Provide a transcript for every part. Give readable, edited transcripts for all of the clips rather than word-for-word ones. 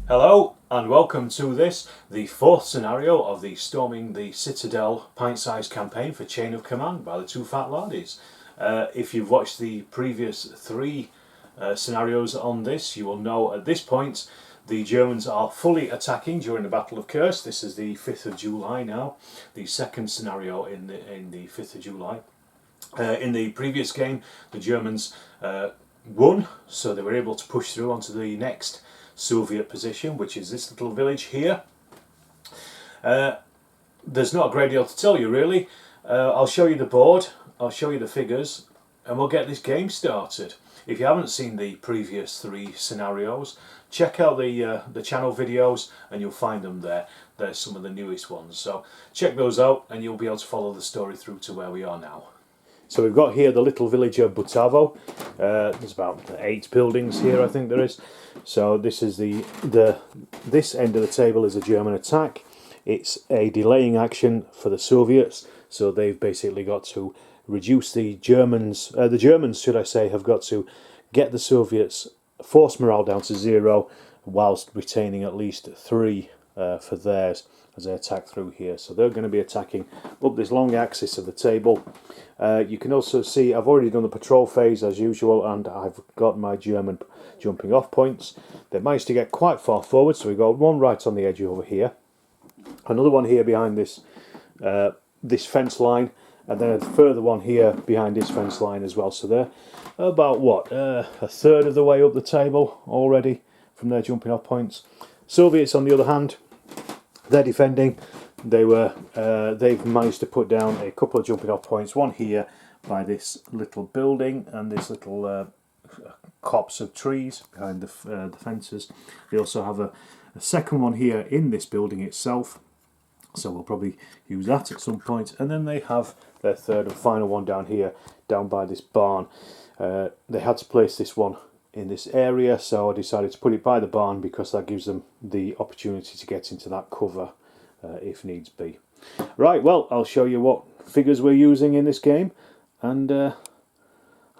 Hello and welcome to this, the fourth scenario of the Storming the Citadel Pint-Sized campaign for Chain of Command by the Two Fat Laddies. If you've watched the previous three scenarios on this, you will know at this point the Germans are fully attacking during the Battle of Kursk. This is the 5th of July now, the second scenario in the 5th of July. In the previous game, the Germans won, so they were able to push through onto the next Soviet position, which is this little village here. There's not a great deal to tell you really. I'll show you the board, I'll show you the figures, and we'll get this game started. If you haven't seen the previous three scenarios, check out the channel videos and you'll find them there. They're some of the newest ones, so check those out and you'll be able to follow the story through to where we are now. So we've got here the little village of Withdrawal. There's about 8 buildings here, I think there is. So this is this end of the table is a German attack. It's a delaying action for the Soviets, so they've basically got to reduce the Germans should I say, have got to get the Soviets force morale down to 0 whilst retaining at least 3 for theirs as they attack through here. So they're going to be attacking up this long axis of the table. You can also see I've already done the patrol phase as usual, and I've got my German jumping off points. They managed to get quite far forward, so we've got one right on the edge over here, another one here behind this this fence line, and then a further one here behind this fence line as well. So they're about what, a third of the way up the table already from their jumping off points. Soviets on the other hand, they're defending. They've managed to put down a couple of jumping off points, one here by this little building and this little copse of trees behind the fences. They also have a second one here in this building itself, so we'll probably use that at some point. And then they have their third and final one down here, down by this barn. They had to place this one in this area, so I decided to put it by the barn because that gives them the opportunity to get into that cover if needs be. Right, well, I'll show you what figures we're using in this game and have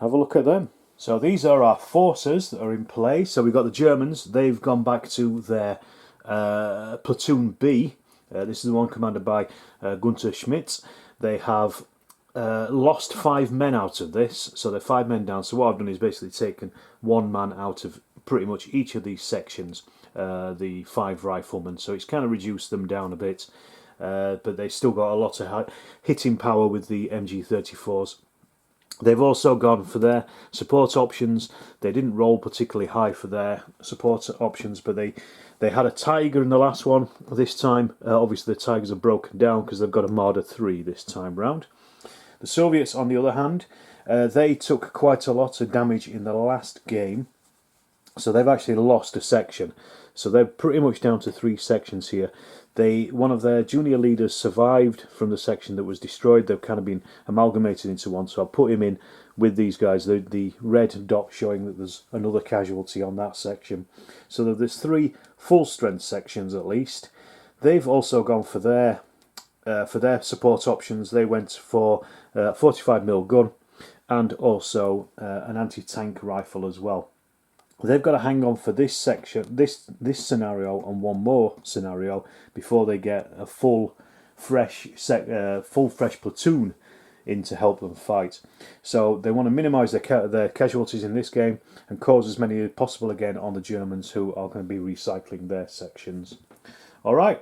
a look at them. So these are our forces that are in play. So we've got the Germans. They've gone back to their platoon B. This is the one commanded by Gunther Schmidt. They have lost 5 men out of this, so they're 5 men down. So what I've done is basically taken 1 man out of pretty much each of these sections, the 5 riflemen, so it's kind of reduced them down a bit, but they still got a lot of hitting power with the MG34s. They've also gone for their support options. They didn't roll particularly high for their support options, but they had a Tiger in the last one. This time, obviously the Tigers are broken down because they've got a Marder 3 this time round. The Soviets, on the other hand, they took quite a lot of damage in the last game, so they've actually lost a section. So they're pretty much down to 3 sections here. One of their junior leaders survived from the section that was destroyed. They've kind of been amalgamated into one, so I'll put him in with these guys. The red dot showing that there's another casualty on that section. So there's 3 full strength sections at least. They've also gone for their support options. They went for a 45mm gun and also an anti-tank rifle as well. They've got to hang on for this section, this scenario, and one more scenario before they get a full fresh platoon in to help them fight. So they want to minimise their casualties in this game and cause as many as possible again on the Germans, who are going to be recycling their sections. All right,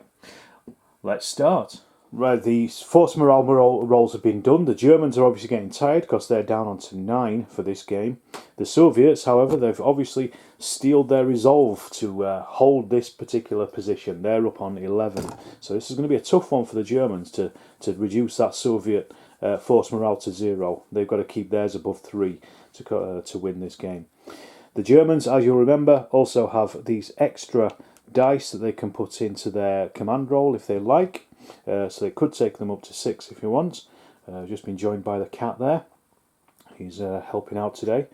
let's start. Right, the force morale rolls have been done. The Germans are obviously getting tired because they're down onto 9 for this game. The Soviets, however, they've obviously steeled their resolve to hold this particular position. They're up on 11. So this is going to be a tough one for the Germans to reduce that Soviet force morale to 0. They've got to keep theirs above 3 to win this game. The Germans, as you'll remember, also have these extra dice that they can put into their command roll if they like. So they could take them up to 6 if you want. I've just been joined by the cat there. He's helping out today.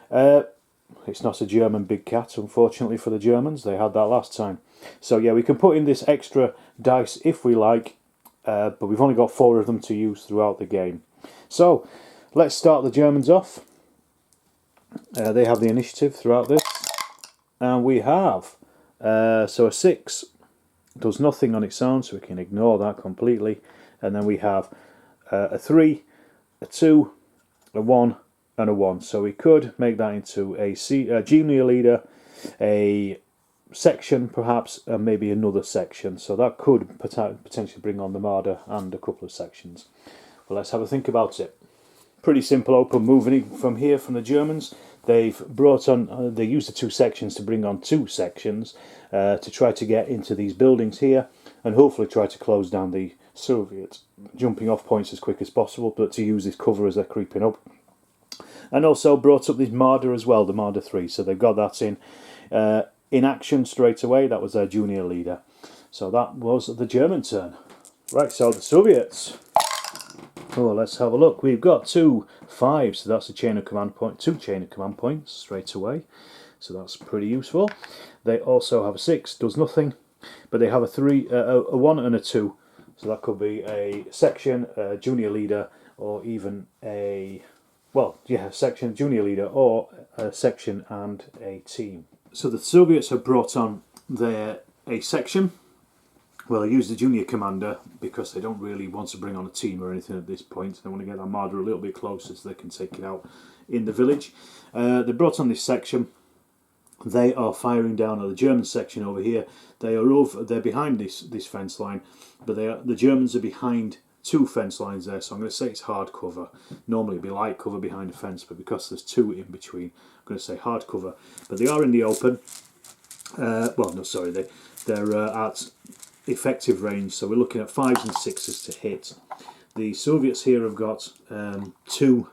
It's not a German big cat, unfortunately for the Germans. They had that last time. So yeah, we can put in this extra dice if we like, but we've only got 4 of them to use throughout the game. So let's start the Germans off. They have the initiative throughout this. And we have So a 6 does nothing on its own, so we can ignore that completely. And then we have a 3, a 2, a 1, and a 1. So we could make that into a junior leader, a section perhaps, and maybe another section. So that could potentially bring on the Marder and a couple of sections. Well, let's have a think about it. Pretty simple open moving from here from the Germans. They've brought on, they used the 2 sections to bring on 2 sections to try to get into these buildings here and hopefully try to close down the Soviet jumping off points as quick as possible, but to use this cover as they're creeping up. And also brought up this Marder as well, the Marder 3, so they've got that in action straight away. That was their junior leader. So that was the German turn. Right, so the Soviets. Oh, let's have a look. We've got 2 5s, so that's a chain of command point, 2 chain of command points straight away. So that's pretty useful. They also have a 6, does nothing, but they have a 3, a 1 and a 2. So that could be a section, a junior leader, or even a, well, yeah, section, junior leader, or a section and a team. So the Soviets have brought on a section. Well, they use the junior commander because they don't really want to bring on a team or anything at this point. They want to get that Marder a little bit closer so they can take it out in the village. They brought on this section. They are firing down at the German section over here. They're behind this fence line, but the Germans are behind 2 fence lines there. So I'm going to say it's hard cover. Normally it'd be light cover behind a fence, but because there's 2 in between, I'm going to say hard cover. But they are in the open. Well, no, sorry, they're at effective range, so we're looking at 5s and 6s to hit. The Soviets here have got 2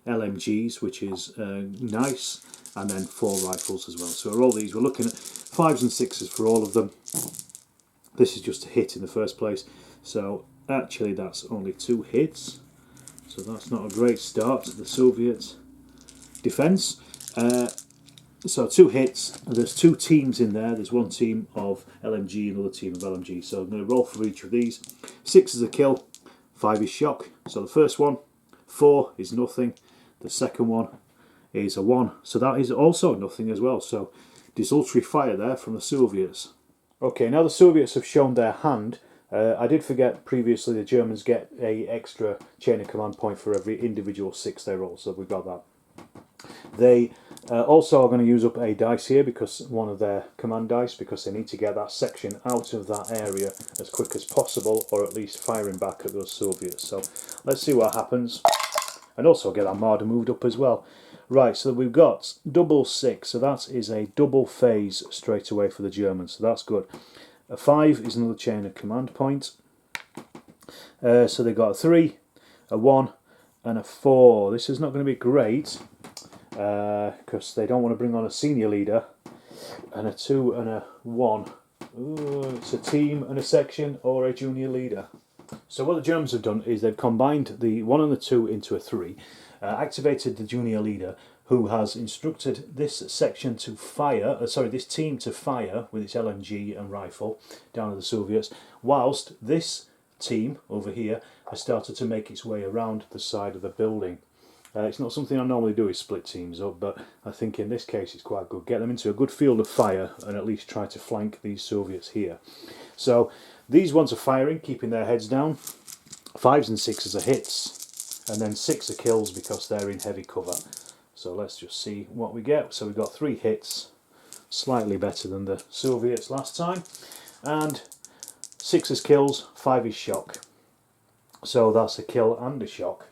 LMGs, which is nice, and then 4 rifles as well. So all these, we're looking at 5s and 6s for all of them. This is just a hit in the first place, so actually that's only 2 hits, so that's not a great start to the Soviet defence. So 2 hits, there's 2 teams in there. There's 1 team of LMG, another team of LMG. So I'm going to roll for each of these. 6 is a kill, 5 is shock. So the first one, 4 is nothing. The second one is a 1. So that is also nothing as well. So desultory fire there from the Soviets. Okay, now the Soviets have shown their hand. I did forget previously the Germans get an extra chain of command point for every individual 6 they roll. So we've got that. They also are going to use up a dice here, because one of their command dice, because they need to get that section out of that area as quick as possible, or at least firing back at those Soviets. So let's see what happens, and also get that Marder moved up as well. Right, so we've got double 6, so that is a double phase straight away for the Germans, so that's good. A 5 is another chain of command point. So they've got a 3, a 1 and a 4. This is not going to be great, because they don't want to bring on a senior leader, and a 2 and a 1. Ooh, it's a team and a section, or a junior leader. So what the Germans have done is they've combined the 1 and the 2 into a 3, activated the junior leader, who has instructed this section to fire, this team to fire with its LMG and rifle down at the Soviets, whilst this team over here has started to make its way around the side of the building. It's not something I normally do, is split teams up, but I think in this case it's quite good. Get them into a good field of fire and at least try to flank these Soviets here. So these ones are firing, keeping their heads down. 5s and 6s are hits, and then 6 are kills because they're in heavy cover. So let's just see what we get. So we've got 3 hits, slightly better than the Soviets last time, and 6 is kills, 5 is shock. So that's a kill and a shock.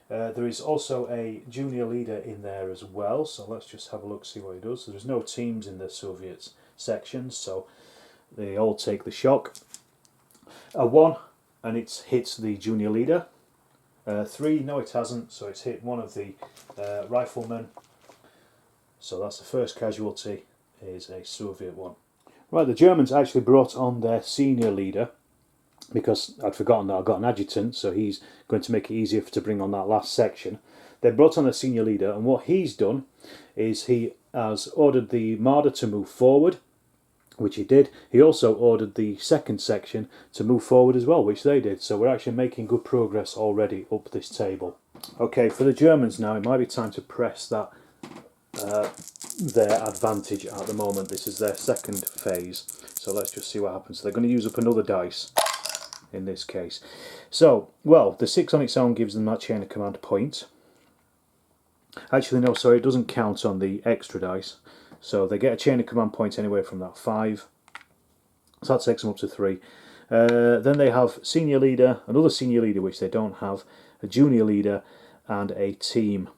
There is also a junior leader in there as well, so let's just have a look, see what he does. So there's no teams in the Soviet sections, so they all take the shock. A 1, and it hits the junior leader. 3, no it hasn't, so it's hit one of the riflemen. So that's the first casualty, is a Soviet one. Right, the Germans actually brought on their senior leader, because I'd forgotten that I've got an adjutant, so he's going to make it easier to bring on that last section. They brought on a senior leader, and what he's done is he has ordered the Marder to move forward, which he did. He also ordered the second section to move forward as well, which they did. So we're actually making good progress already up this table. Okay, for the Germans now, it might be time to press that their advantage at the moment. This is their second phase, so let's just see what happens. So they're going to use up another dice in this case. So, well, the 6 on its own gives them that chain of command point. Actually, no, sorry, it doesn't count on the extra dice. So they get a chain of command point anyway from that 5. So that takes them up to 3. Then they have senior leader, another senior leader which they don't have, a junior leader, and a team.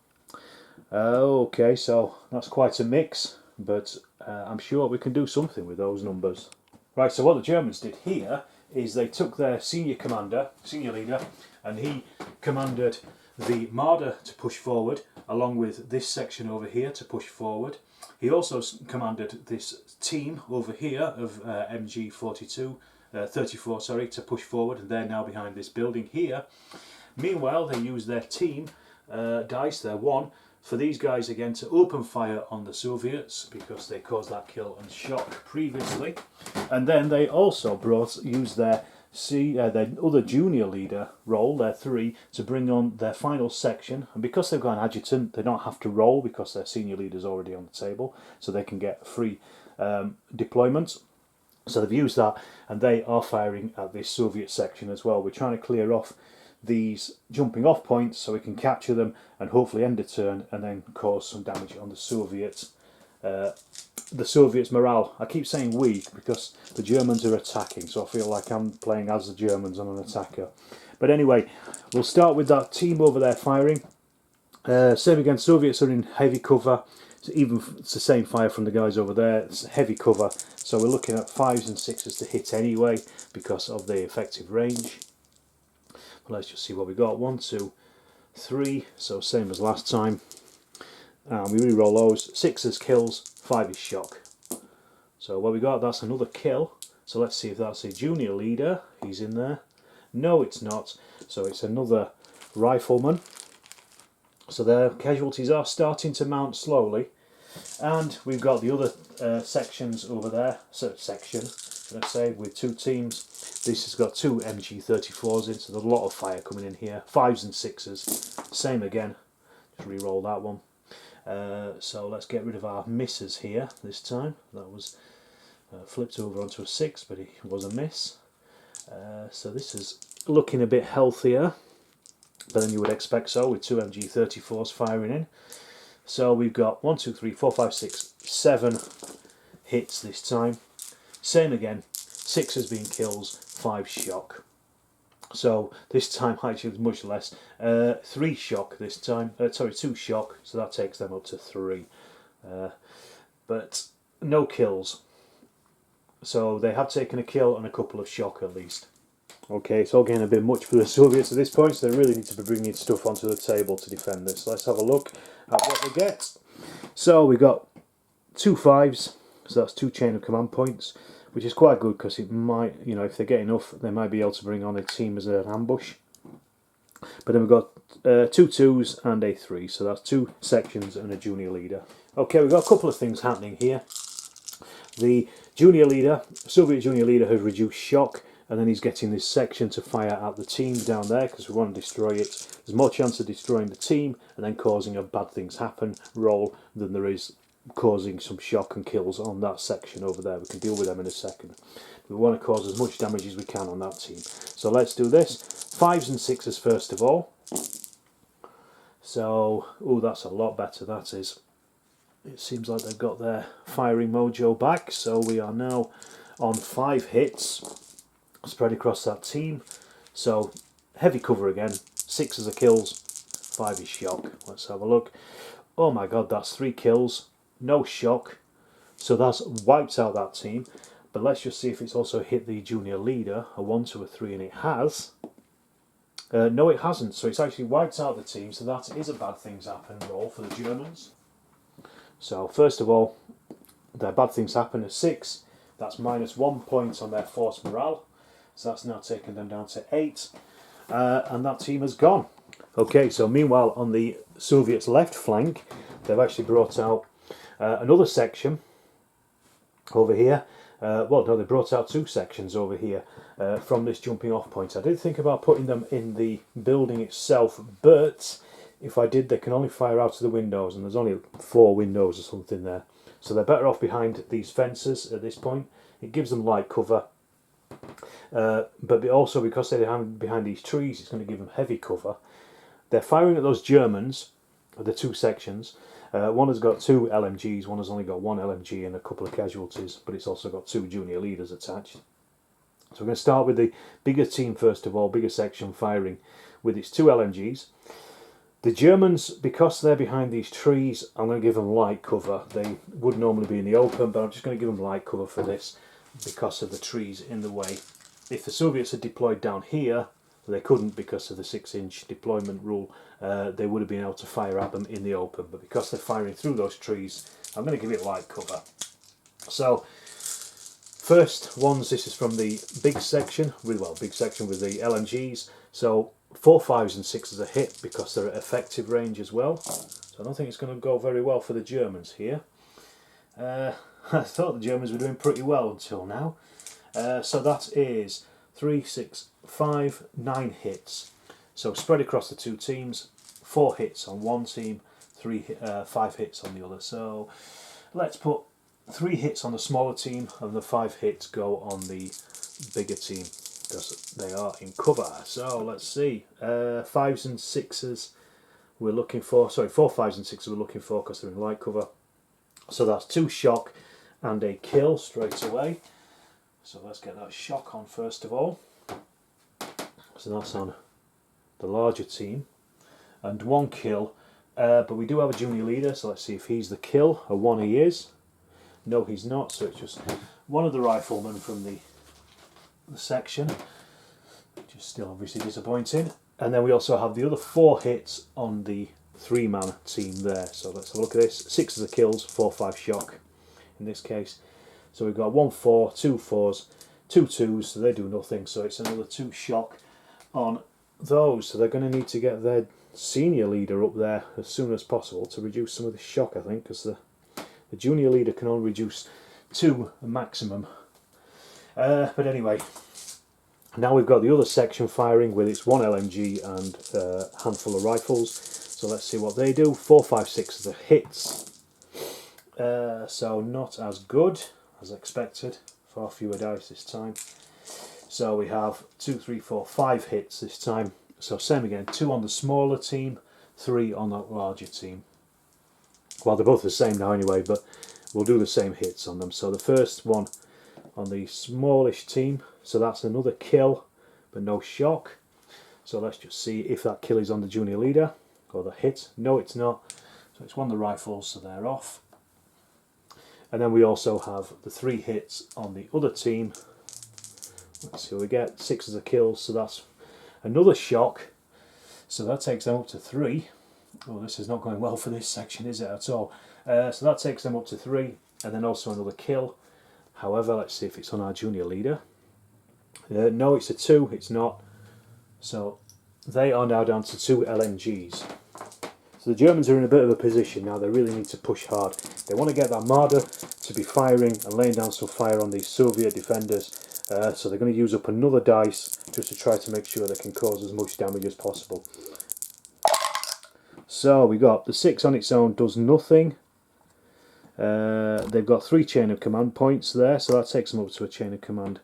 Okay, so that's quite a mix, but I'm sure we can do something with those numbers. Right, so what the Germans did here is they took their senior leader, and he commanded the Marder to push forward, along with this section over here to push forward. He also commanded this team over here of MG 34, sorry, to push forward, and they're now behind this building here. Meanwhile, they used their team dice, their 1, for these guys again to open fire on the Soviets because they caused that kill and shock previously. And then they also used their other junior leader role, their 3, to bring on their final section. And because they've got an adjutant, they don't have to roll because their senior leader's already on the table, so they can get free deployment. So they've used that, and they are firing at this Soviet section as well. We're trying to clear off these jumping off points so we can capture them and hopefully end a turn and then cause some damage on the Soviets. The Soviets' morale. I keep saying we because the Germans are attacking, so I feel like I'm playing as the Germans on an attacker. But anyway, we'll start with that team over there firing. Same again, Soviets are in heavy cover. So even it's the same fire from the guys over there. It's heavy cover, so we're looking at 5s and 6s to hit anyway because of the effective range. But let's just see what we got. 1, 2, 3. So same as last time. And we re-roll those. 6 is kills, 5 is shock. So what we got, that's another kill. So let's see if that's a junior leader. He's in there. No, it's not. So it's another rifleman. So their casualties are starting to mount slowly. And we've got the other sections over there. So section, let's say, with 2 teams. This has got 2 MG34s in, so there's a lot of fire coming in here. 5s and 6s. Same again. Just re-roll that one. So let's get rid of our misses here this time. That was flipped over onto a 6, but it was a miss. So this is looking a bit healthier than you would expect so, with 2 MG34s firing in. So we've got 1, 2, 3, 4, 5, 6, 7 hits this time. Same again, 6 has been kills, 5 shock. So this time actually was much less. 3 shock this time. Sorry, 2 shock. So that takes them up to 3. But no kills. So they have taken a kill and a couple of shock at least. Okay, it's all getting a bit much for the Soviets at this point, so they really need to be bringing stuff onto the table to defend this. Let's have a look at what they get. So we got 2 5s. So that's 2 chain of command points, which is quite good because it might, you know, if they get enough, they might be able to bring on a team as an ambush. But then we've got 2 2s and a 3, so that's 2 sections and a junior leader. Okay, we've got a couple of things happening here. The junior leader, Soviet junior leader, has reduced shock, and then he's getting this section to fire at the team down there because we want to destroy it. There's more chance of destroying the team and then causing a bad things happen roll than there is causing some shock and kills on that section over there. We can deal with them in a second. We want to cause as much damage as we can on that team. So let's do this. 5s and 6s first of all. So, oh, that's a lot better, that is. It seems like they've got their firing mojo back, so we are now on 5 hits spread across that team. So heavy cover again, 6 is a kills, 5 is shock. Let's have a look. Oh my god, that's 3 kills, no shock, so that's wiped out that team. But let's just see if it's also hit the junior leader, a 1 to a 3, and it has. No, it hasn't, so it's actually wiped out the team, so that is a bad things happen roll for the Germans. So first of all, their bad things happen at 6, that's -1 point on their force morale. So that's now taken them down to 8, and that team has gone. Okay, so meanwhile on the Soviets' left flank, they've actually brought out another section over here. Well, no, they brought out 2 sections over here from this jumping off point. I did think about putting them in the building itself, but if I did, they can only fire out of the windows, and there's only 4 windows or something there. So they're better off behind these fences at this point. It gives them light cover. But also because they're behind these trees, it's going to give them heavy cover. They're firing at those Germans, the 2 sections. One has got 2 LMGs, one has only got 1 LMG and a couple of casualties, but it's also got 2 junior leaders attached. So we're going to start with the bigger team first of all, bigger section firing with its 2 LMGs. The Germans, because they're behind these trees, I'm going to give them light cover. They would normally be in the open, but I'm just going to give them light cover for this because of the trees in the way. If the Soviets had deployed down here, they couldn't because of the 6-inch deployment rule, they would have been able to fire at them in the open, but because they're firing through those trees, I'm going to give it light cover. So, first ones, this is from the big section, really well, big section with the LMGs. So 4, 5s and 6s are hit because they're at effective range as well. So I don't think it's going to go very well for the Germans here. I thought the Germans were doing pretty well until now. So that is 3, 6, 5, 9 hits. So spread across the 2 teams, 4 hits on one team, 5 hits on the other. So let's put 3 hits on the smaller team and the 5 hits go on the bigger team because they are in cover. So let's see, 5s and 6s we're looking for, sorry, 4, 5s and 6s we're looking for because they're in light cover. So that's 2 shock and a kill straight away. So let's get that shock on first of all. So that's on the larger team. And 1 kill. But we do have a junior leader, so let's see if he's the kill. A 1 he is. No, he's not, so it's just one of the riflemen from the section. Which is still obviously disappointing. And then we also have the other 4 hits on the 3-man team there. So let's have a look at this. 6 of the kills, 4, 5 shock in this case. So we've got 1 4, 2 4s, 2 2s, so they do nothing. So it's another 2 shock on those. So they're going to need to get their senior leader up there as soon as possible to reduce some of the shock, I think, because the junior leader can only reduce 2 maximum. But anyway, now we've got the other section firing with its 1 LMG and a handful of rifles. So let's see what they do. 4, 5, 6 are hits. So not as good as expected, far fewer dice this time. So we have 2, 3, 4, 5 hits this time. So same again, 2 on the smaller team, 3 on the larger team. Well, they're both the same now anyway, but we'll do the same hits on them. So the first one on the smallish team, so that's another kill, but no shock. So let's just see if that kill is on the junior leader, or the hit. No, it's not. So it's 1 of the rifles, so they're off. And then we also have the 3 hits on the other team. Let's see what we get. 6 as a kill, so that's another shock. So that takes them up to 3. Oh, this is not going well for this section, is it at all? So that takes them up to 3, and then also another kill. However, let's see if it's on our junior leader. No, it's a 2, it's not. So they are now down to 2 LMGs. So the Germans are in a bit of a position now. They really need to push hard. They want to get that Marder to be firing and laying down some fire on these Soviet defenders. So they're going to use up another dice just to try to make sure they can cause as much damage as possible. So we got the 6 on its own does nothing. They've got 3 chain of command points there, so that takes them up to a chain of command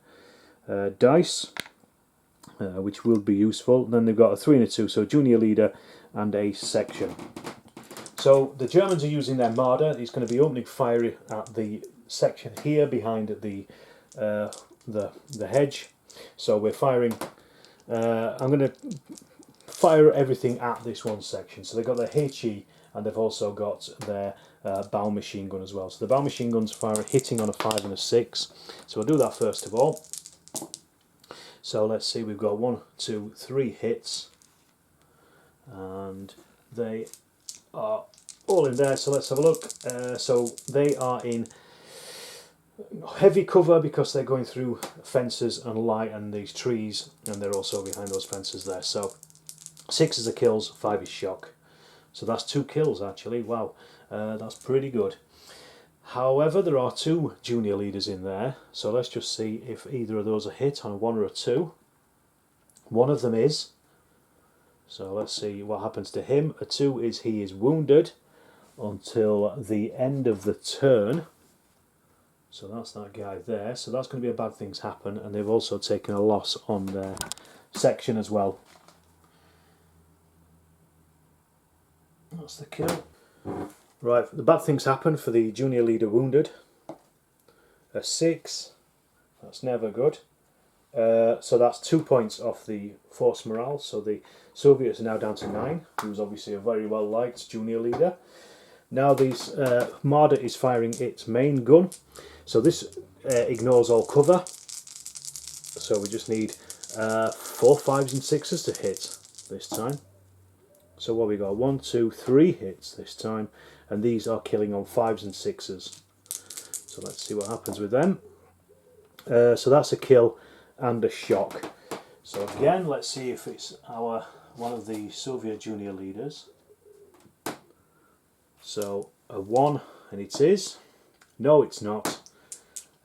dice, which will be useful. Then they've got a 3 and a 2, so junior leader and a section. So the Germans are using their Marder. He's going to be opening fire at the section here behind the hedge. So we're firing. I'm going to fire everything at this one section. So they've got their HE and they've also got their bow machine gun as well. So the bow machine gun's hitting on a 5 and a 6. So we'll do that first of all. So let's see, we've got 1, 2, 3 hits, and they are all in there. So let's have a look. So they are in heavy cover because they're going through fences and light and these trees, and they're also behind those fences there. So 6 is the kills, 5 is shock. So that's 2 kills actually. Wow, that's pretty good. However, there are 2 junior leaders in there, so let's just see if either of those are hit on a 1 or a 2. One of them is, So let's see what happens to him. A 2 is he is wounded until the end of the turn. So that's that guy there. So that's going to be a bad things happen, and they've also taken a loss on their section as well. That's the kill. Right, the bad things happen for the junior leader wounded. A 6. That's never good. So that's 2 points off the force morale. So the Soviets are now down to 9. He was obviously a very well liked junior leader. Now these Marder is firing its main gun. So this ignores all cover. So we just need 4, 5s and 6s to hit this time. So what we got? 1, 2, 3 hits this time, and these are killing on 5s and 6s. So let's see what happens with them. So that's a kill and a shock. So again, let's see if it's one of the Soviet junior leaders. So a 1, and it is. No, it's not.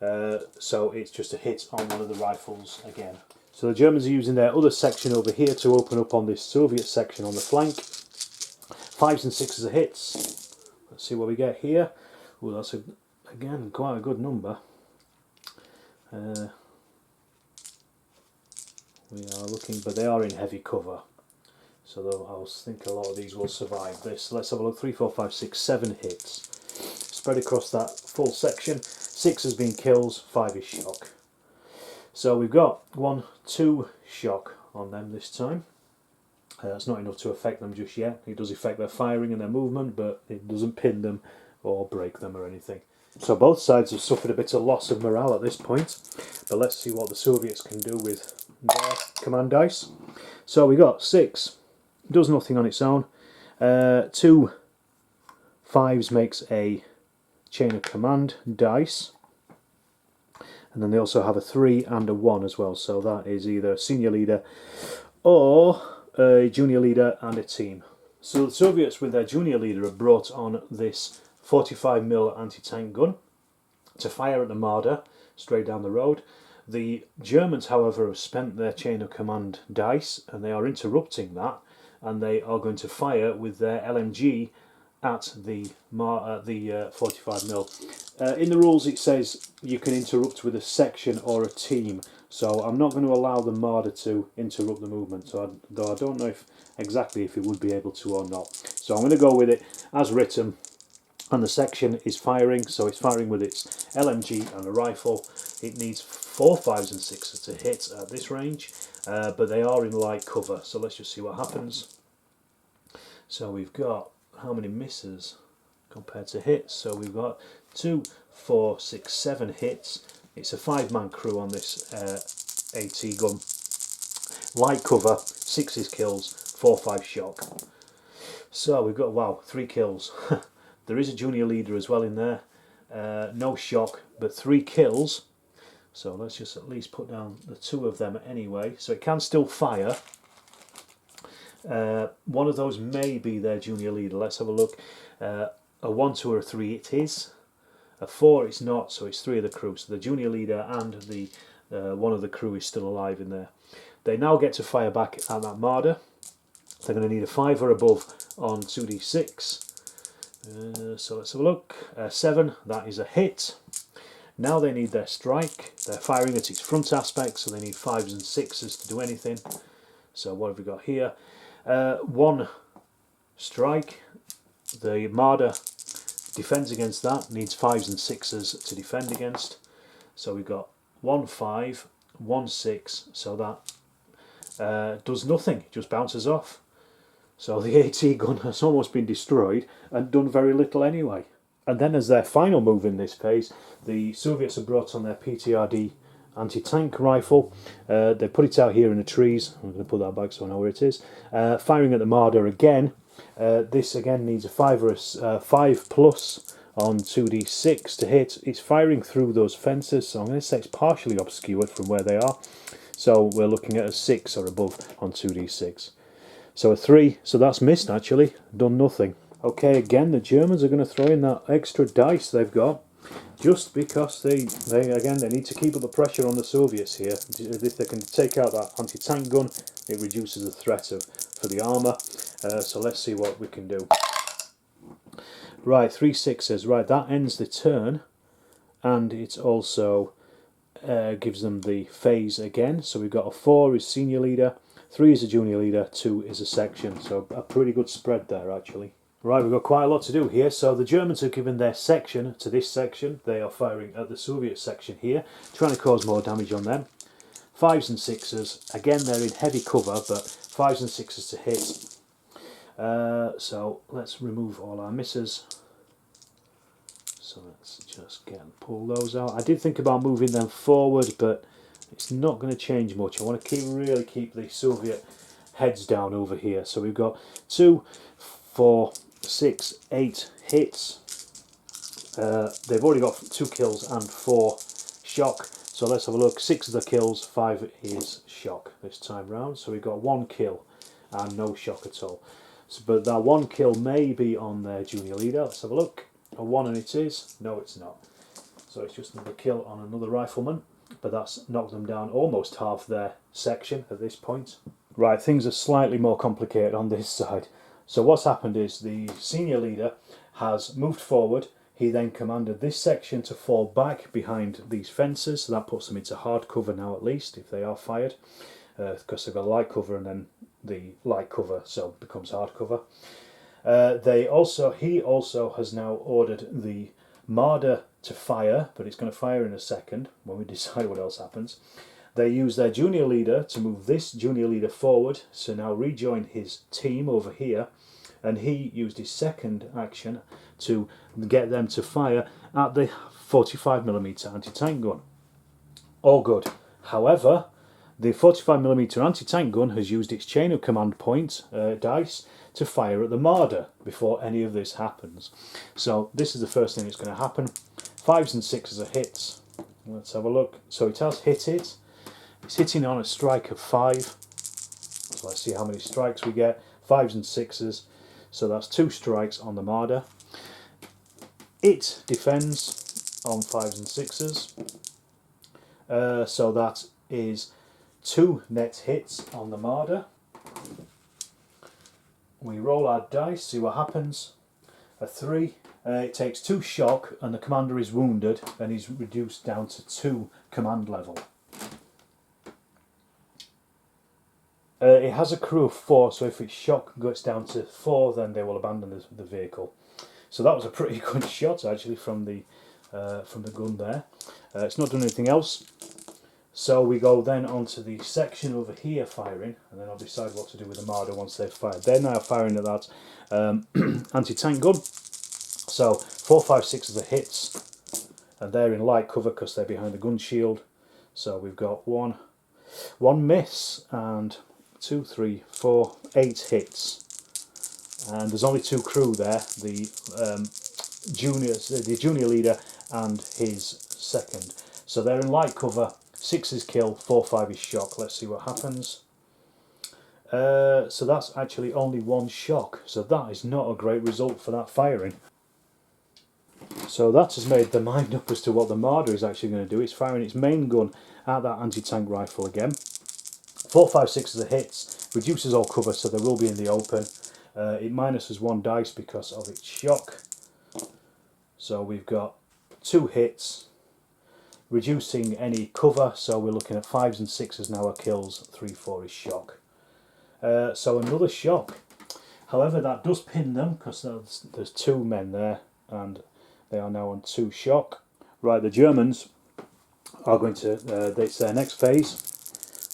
So it's just a hit on one of the rifles again. So the Germans are using their other section over here to open up on this Soviet section on the flank. 5s and 6s are hits. Let's see what we get here. Oh, that's again quite a good number. We are looking, but they are in heavy cover. So I think a lot of these will survive this. Let's have a look. 3, 4, 5, 6, 7 hits. Spread across that full section. 6 has been kills, 5 is shock. So we've got 1, 2 shock on them this time. That's not enough to affect them just yet. It does affect their firing and their movement, but it doesn't pin them or break them or anything. So both sides have suffered a bit of loss of morale at this point. But let's see what the Soviets can do with their command dice. So we got 6. Does nothing on its own. 2 5s makes a chain of command dice. And then they also have a 3 and a 1 as well. So that is either a senior leader or a junior leader and a team. So the Soviets with their junior leader have brought on this 45mm anti-tank gun to fire at the Marder straight down the road. The Germans, however, have spent their chain of command dice, and they are interrupting that, and they are going to fire with their LMG at the 45mm. In the rules it says you can interrupt with a section or a team, so I'm not going to allow the Marder to interrupt the movement, though I don't know exactly if it would be able to or not. So I'm going to go with it as written, and the section is firing, so it's firing with its LMG and a rifle. It needs 4, 5s and 6s to hit at this range, but they are in light cover, so let's just see what happens. So we've got how many misses compared to hits. So we've got 2, 4, 6, 7 hits. It's a 5-man crew on this AT gun. Light cover, 6 kills, 4, 5 shock. So we've got, wow, 3 kills. There is a junior leader as well in there. No shock, but 3 kills. So let's just at least put down the 2 of them anyway. So it can still fire. One of those may be their junior leader. Let's have a look. A 1, 2 or a 3 it is. A 4 it's not, so it's 3 of the crew. So the junior leader and the one of the crew is still alive in there. They now get to fire back at that Marder. They're going to need a 5 or above on 2d6. So let's have a look. 7, that is a hit. Now they need their strike. They're firing at its front aspect, so they need 5s and 6s to do anything. So what have we got here? 1 strike. The Marder defends against that, needs 5s and 6s to defend against. So we've got 1 5, 1 6, so that does nothing, it just bounces off. So the AT gun has almost been destroyed and done very little anyway. And then as their final move in this phase, the Soviets have brought on their PTRD anti-tank rifle. They put it out here in the trees. I'm going to put that back so I know where it is. Firing at the Marder again. This again needs a 5 or a 5 plus on 2d6 to hit. It's firing through those fences, so I'm going to say it's partially obscured from where they are. So we're looking at a 6 or above on 2d6. So a 3, so that's missed actually, done nothing. Okay, again the Germans are going to throw in that extra dice they've got, just because they need to keep up the pressure on the Soviets here. If they can take out that anti-tank gun, it reduces the threat of for the armour. So let's see what we can do. Right, 3 6s. Right, that ends the turn, and it also gives them the phase again. So we've got a 4 is senior leader, 3 is a junior leader, 2 is a section. So a pretty good spread there actually. Right, we've got quite a lot to do here. So the Germans have given their section to this section. They are firing at the Soviet section here, trying to cause more damage on them. 5s and 6s. Again, they're in heavy cover, but 5s and 6s to hit. So let's remove all our misses. So let's just pull those out. I did think about moving them forward, but it's not going to change much. I want to really keep the Soviet heads down over here. So we've got 2, 4, 6, 8 hits. They've already got 2 kills and 4 shock. So let's have a look. 6 of the kills, 5 is shock this time round. So we've got 1 kill and no shock at all. So, but that 1 kill may be on their junior leader. Let's have a look. A 1 and it is. No, it's not. So it's just another kill on another rifleman. But that's knocked them down almost half their section at this point. Right, things are slightly more complicated on this side. So what's happened is the senior leader has moved forward. He then commanded this section to fall back behind these fences. So that puts them into hard cover now at least, if they are fired. Because they've got light cover and then the light cover, so it becomes hard cover. He also has now ordered the Marder to fire, but it's going to fire in a second when we decide what else happens. They use their junior leader to move this junior leader forward, so now rejoin his team over here, and he used his second action to get them to fire at the 45mm anti-tank gun. All good. However, the 45mm anti-tank gun has used its chain of command point dice to fire at the Marder before any of this happens. So this is the first thing that's going to happen. 5s and 6s are hits. Let's have a look. So it has hit it. It's hitting on a strike of 5. So let's see how many strikes we get. 5s and 6s. So that's 2 strikes on the Marder. It defends on 5s and 6s. So that is 2 net hits on the Marder. We roll our dice, see what happens. A 3. It takes 2 shock and the commander is wounded and he's reduced down to 2 command level. It has a crew of 4, so if its shock gets down to 4 then they will abandon the vehicle. So that was a pretty good shot actually from the gun there. It's not done anything else. So we go then onto the section over here firing, and then I'll decide what to do with the Marder once they've fired. They're now firing at that anti-tank gun. So 4, 5, 6 are the hits, and they're in light cover because they're behind the gun shield. So we've got one miss and 2, 3, 4, 8 hits, and there's only 2 crew there. The junior leader and his second. So they're in light cover. 6 is kill, 4, 5 is shock. Let's see what happens. So that's actually only 1 shock. So that is not a great result for that firing. So that has made the mind up as to what the Marder is actually going to do. It's firing its main gun at that anti-tank rifle again. 4, 5, 6 of the hits, reduces all cover so they will be in the open. It minuses 1 dice because of its shock. So we've got 2 hits, reducing any cover, so we're looking at 5s and 6s now are kills, 3, 4 is shock. So another shock. However, that does pin them because there's 2 men there and they are now on 2 shock. Right, the Germans are going to, it's their next phase.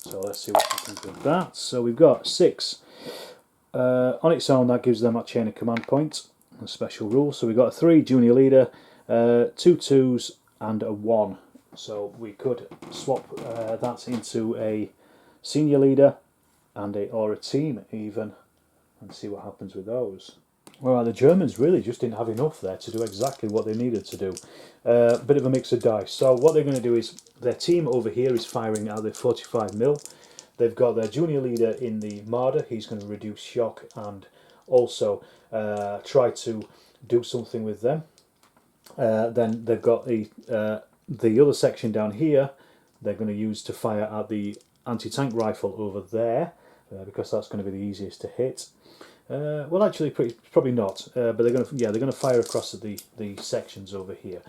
So let's see what happens with that. So we've got 6. On its own, that gives them a chain of command point, a special rule. So we've got a 3 junior leader, 2 2s and a 1. So we could swap that into a senior leader and or a team even, and see what happens with those. Well, the Germans really just didn't have enough there to do exactly what they needed to do. Bit of a mix of dice. So what they're going to do is, their team over here is firing at the 45mm. They've got their junior leader in the Marder. He's going to reduce shock and also try to do something with them. Then they've got the other section down here. They're going to use to fire at the anti-tank rifle over there. because that's going to be the easiest to hit. Well, actually, probably not. But they're going to fire across the sections over here,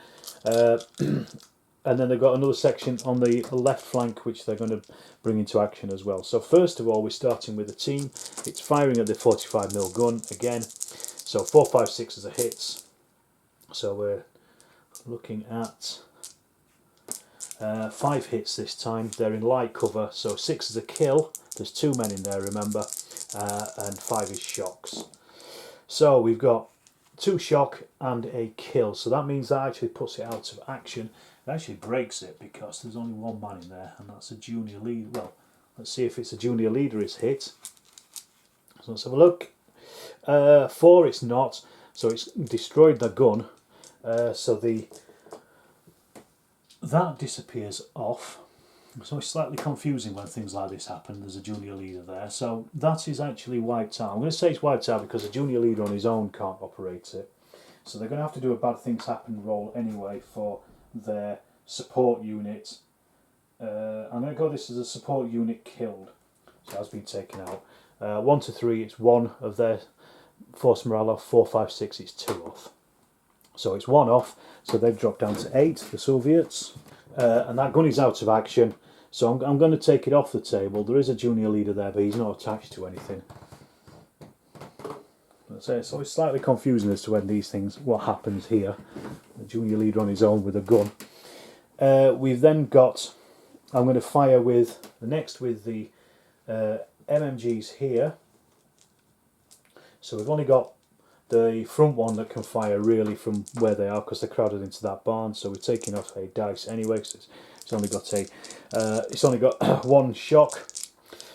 and then they've got another section on the left flank which they're going to bring into action as well. So first of all, we're starting with the team. It's firing at the 45mm gun again. So 4, 5, 6 as a hits. So we're looking at 5 hits this time. They're in light cover, so 6 is a kill. There's 2 men in there, remember, and 5 is shocks. So we've got 2 shock and a kill. So that means that actually puts it out of action. It actually breaks it because there's only 1 man in there, and that's a junior leader. Well, let's see if it's a junior leader is hit. So let's have a look. 4 it's not, so it's destroyed the gun. So that disappears off. So it's slightly confusing when things like this happen. There's a junior leader there, so that is actually wiped out. I'm going to say it's wiped out because a junior leader on his own can't operate it. So they're going to have to do a bad things happen roll anyway for their support unit. I'm going to go this as a support unit killed, so that's been taken out. 1 to 3, it's 1 of their force morale off. 4, 5, 6, it's 2 off. So it's 1 off, so they've dropped down to 8, the Soviets. And that gun is out of action, so I'm going to take it off the table. There is a junior leader there, but he's not attached to anything. So it's slightly confusing as to when these things, what happens here. The junior leader on his own with a gun. We've then got, I'm going to fire with, next with the MMGs here. So we've only got the front one that can fire really from where they are because they're crowded into that barn. So we're taking off a dice anyway because it's only got 1 shock.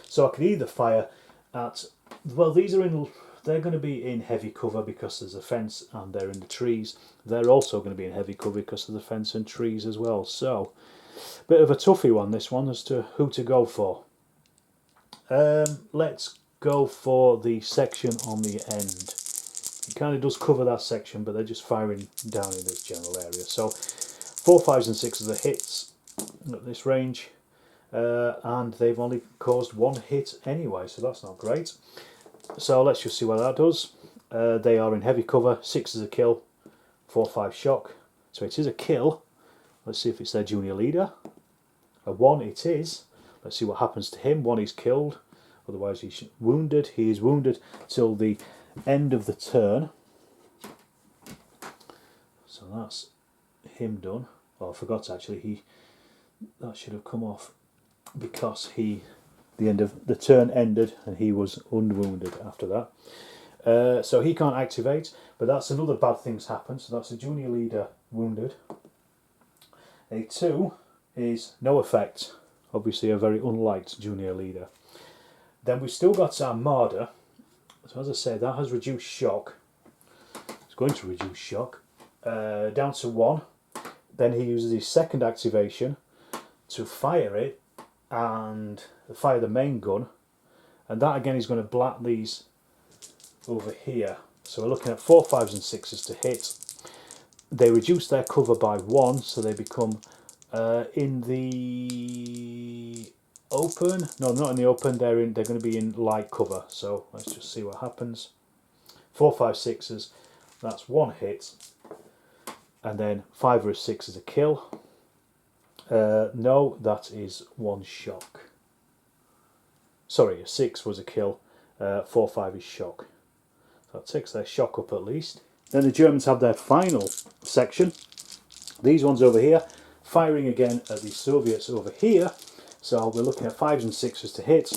So I could either fire at, well, they're going to be in heavy cover because there's a fence and they're in the trees. They're also going to be in heavy cover because of the fence and trees as well. So bit of a toughie one, this one, as to who to go for. Let's go for the section on the end. It kind of does cover that section, but they're just firing down in this general area. So 4, 5s and 6s are hits at this range, and they've only caused 1 hit anyway, so that's not great. So let's just see what that does. They are in heavy cover. 6 is a kill, 4, 5 shock. So it is a kill. Let's see if it's their junior leader. A 1 it is. Let's see what happens to him. 1 is killed, otherwise he's wounded. He is wounded till the end of the turn. So that's him done. Oh, I forgot actually, that should have come off because the end of the turn ended and he was unwounded after that. So he can't activate, but that's another bad things happen. So that's a junior leader wounded. A 2 is no effect, obviously a very unliked junior leader. Then we've still got Armada. So as I say, that has reduced shock. It's going to reduce shock down to 1. Then he uses his second activation to fire it and fire the main gun, and that again is going to black these over here. So we're looking at 4, 5s and 6s to hit. They reduce their cover by 1, so they become in the open. No, not in the open. They're going to be in light cover. So let's just see what happens. 4, 5, 6s. That's 1 hit, and then 5 or 6 is a kill. No, that is 1 shock. Sorry, a 6 was a kill. 4, 5 is shock. So that takes their shock up at least. Then the Germans have their final section. These ones over here, firing again at the Soviets over here. So we're looking at 5s and 6s to hit.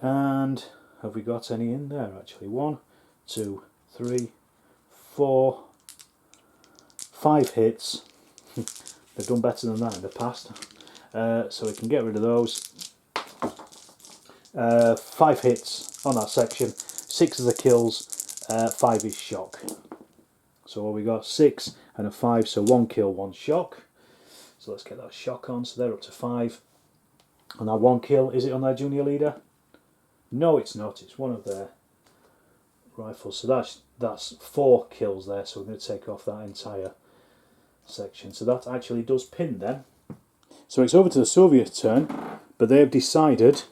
And have we got any in there actually? 1, 2, 3, 4, 5 hits. They've done better than that in the past. So we can get rid of those. 5 hits on that section. 6 are the kills. 5 is shock. So we got 6 and a 5, so 1 kill, 1 shock. So let's get that shock on. So they're up to 5. And that 1 kill, is it on their junior leader? No, it's not. It's one of their rifles. So that's 4 kills there. So we're going to take off that entire section. So that actually does pin them. So it's over to the Soviet turn, but they have decided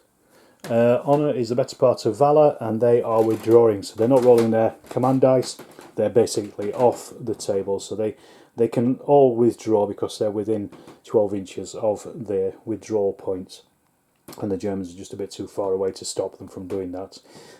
Honour is the better part of Valour, and they are withdrawing, so they're not rolling their command dice, they're basically off the table, so they can all withdraw because they're within 12 inches of their withdrawal points, and the Germans are just a bit too far away to stop them from doing that.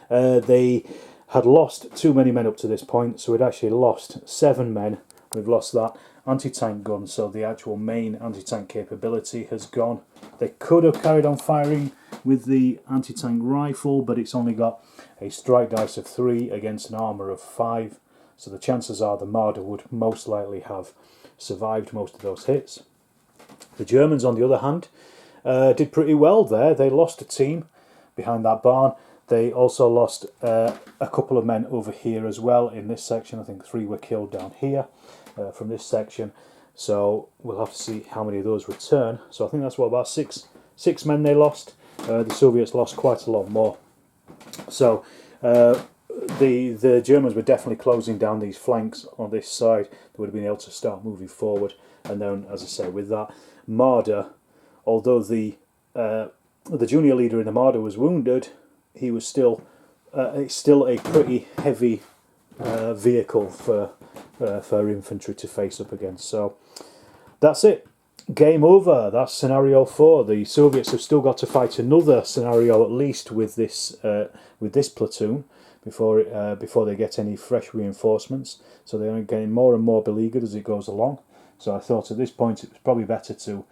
They had lost too many men up to this point, so we'd actually lost 7 men. We've lost that anti-tank gun, so the actual main anti-tank capability has gone. They could have carried on firing with the anti-tank rifle, but it's only got a strike dice of 3 against an armour of 5, so the chances are the Marder would most likely have survived most of those hits. The Germans, on the other hand, did pretty well there. They lost a team behind that barn. They also lost a couple of men over here as well in this section. I think 3 were killed down here from this section. So we'll have to see how many of those return. So I think that's what, about six men they lost. The Soviets lost quite a lot more. So the Germans were definitely closing down these flanks on this side. They would have been able to start moving forward. And then, as I say, with that Marder, although the junior leader in the Marder was wounded, he was still it's still a pretty heavy vehicle for infantry to face up against. So that's it. Game over. That's scenario 4. The Soviets have still got to fight another scenario at least with this platoon before they get any fresh reinforcements. So they're getting more and more beleaguered as it goes along. So I thought at this point it was probably better to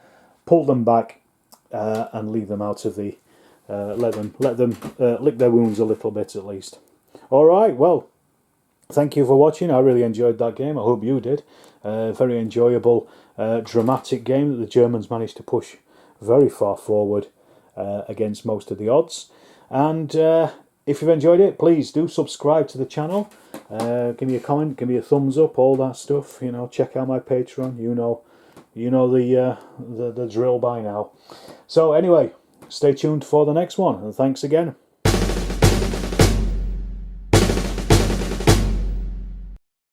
pull them back and leave them out of the let them lick their wounds a little bit at least. All right, well, thank you for watching. I really enjoyed that game. I hope you did. Very enjoyable, dramatic game that the Germans managed to push very far forward against most of the odds. And if you've enjoyed it, please do subscribe to the channel. Give me a comment, give me a thumbs up, all that stuff. You know, check out my Patreon. You know the drill by now. So anyway, stay tuned for the next one, and thanks again.